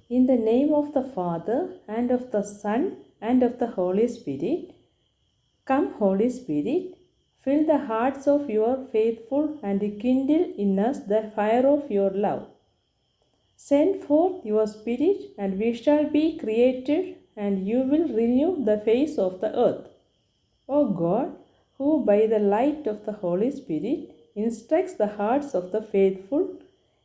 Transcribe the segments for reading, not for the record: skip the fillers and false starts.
In the name of the Father, and of the Son, and of the Holy Spirit, come, Holy Spirit, fill the hearts of your faithful and kindle in us the fire of your love. Send forth your Spirit, and we shall be created, and you will renew the face of the earth. O God, who by the light of the Holy Spirit instructs the hearts of the faithful,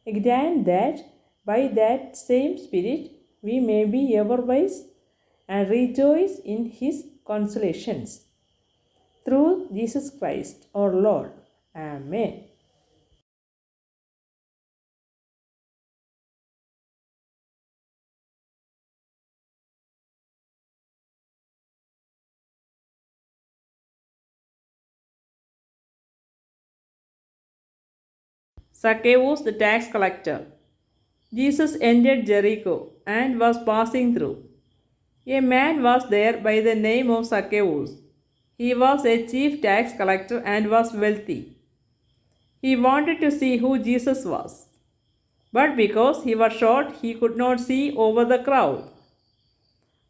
grant that by that same Spirit we may be ever wise and rejoice in His consolations. Through Jesus Christ our Lord. Amen. Zacchaeus the tax collector. Jesus entered Jericho and was passing through. A man was there by the name of Zacchaeus. He was a chief tax collector and was wealthy. He wanted to see who Jesus was, but because he was short, he could not see over the crowd.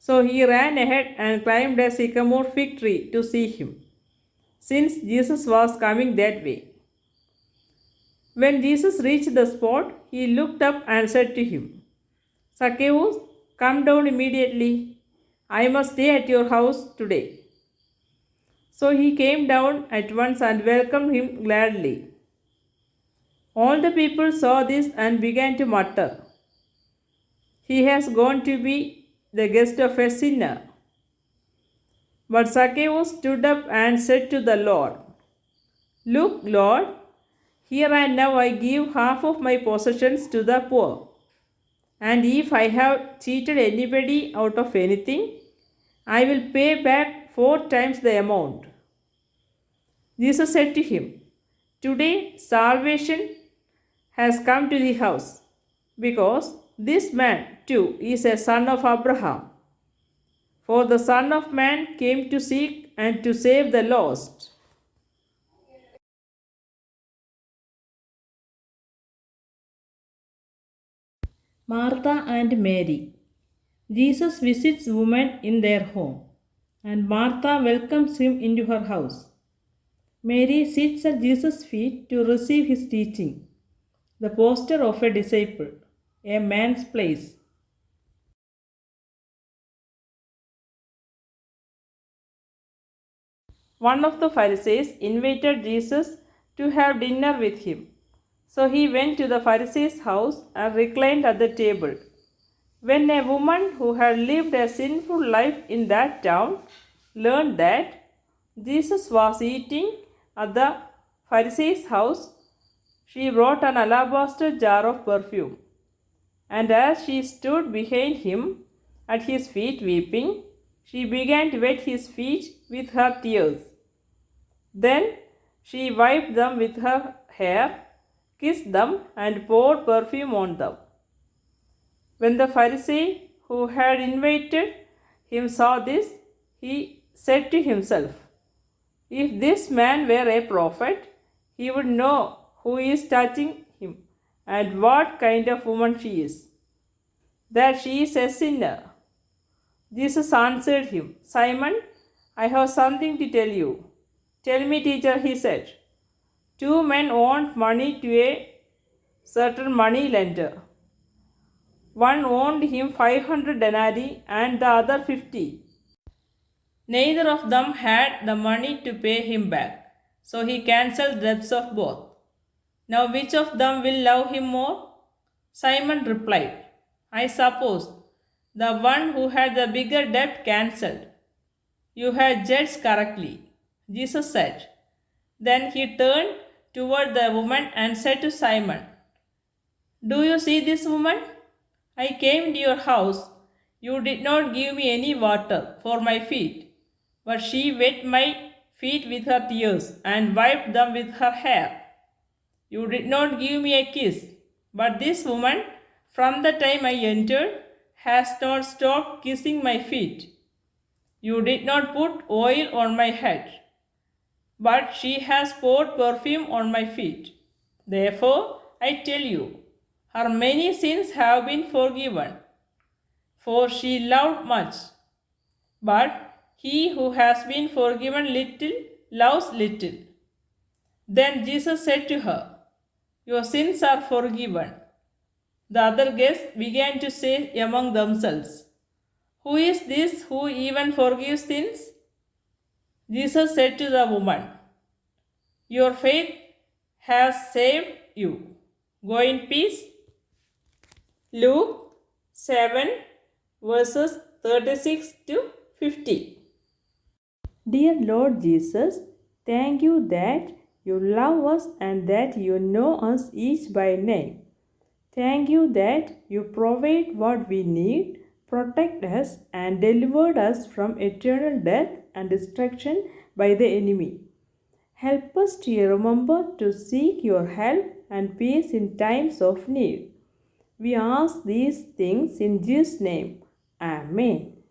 So he ran ahead and climbed a sycamore fig tree to see him, since Jesus was coming that way. When Jesus reached the spot, he looked up and said to him, Zacchaeus, come down immediately. I must stay at your house today. So he came down at once and welcomed him gladly. All the people saw this and began to mutter, he has gone to be the guest of a sinner. But Zacchaeus stood up and said to the Lord, look, Lord, here and now I give half of my possessions to the poor. And if I have cheated anybody out of anything, I will pay back 4 times the amount. Jesus said to him, today salvation has come to the house, because this man too is a son of Abraham. For the Son of Man came to seek and to save the lost. Martha and Mary. Jesus visits women in their home, and Martha welcomes him into her house. Mary sits at Jesus' feet to receive his teaching, the posture of a disciple, a man's place. One of the Pharisees invited Jesus to have dinner with him. So he went to the Pharisee's house and reclined at the table. When a woman who had lived a sinful life in that town learned that Jesus was eating at the Pharisee's house, she brought an alabaster jar of perfume. And as she stood behind him at his feet weeping, she began to wet his feet with her tears. Then she wiped them with her hair, kissed them, and poured perfume on them. When the Pharisee who had invited him saw this, he said to himself, if this man were a prophet, he would know who is touching him and what kind of woman she is, that she is a sinner. Jesus answered him, Simon, I have something to tell you. Tell me, teacher, he said. 2 men owed money to a certain money lender. One owed him 500 denarii and the other 50. Neither of them had the money to pay him back, so he cancelled the debts of both. Now, which of them will love him more? Simon replied, I suppose the one who had the bigger debt cancelled. You had judged correctly. Jesus said. Then he turned toward the woman and said to Simon, do you see this woman? I came to your house. You did not give me any water for my feet, but she wet my feet with her tears and wiped them with her hair. You did not give me a kiss, but this woman, from the time I entered, has not stopped kissing my feet. You did not put oil on my head, but she has poured perfume on my feet. Therefore, I tell you, her many sins have been forgiven, for she loved much. But he who has been forgiven little loves little. Then Jesus said to her, Your sins are forgiven. The other guests began to say among themselves, Who is this who even forgives sins? Jesus said to the woman, Your faith has saved you. Go in peace. Luke 7 verses 36 to 50. Dear Lord Jesus, thank you that you love us and that you know us each by name. Thank you that you provide what we need, protect us, and delivered us from eternal death and destruction by the enemy. Help us to remember to seek your help and peace in times of need. We ask these things in Jesus' name. Amen.